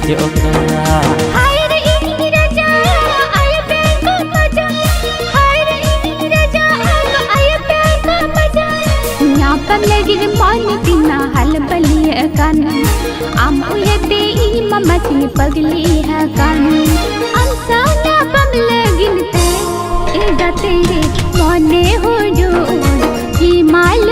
जोगा हाय रे ई राजा आय पे को मजा हाय रे ई राजा आय पे को मजा न्यापम लगी मन बिना हल बलिए कान आम यते ई ममची पगली है कान अंसा न्यापम लगिन ते एदा तेरे मने हो जो हिमालय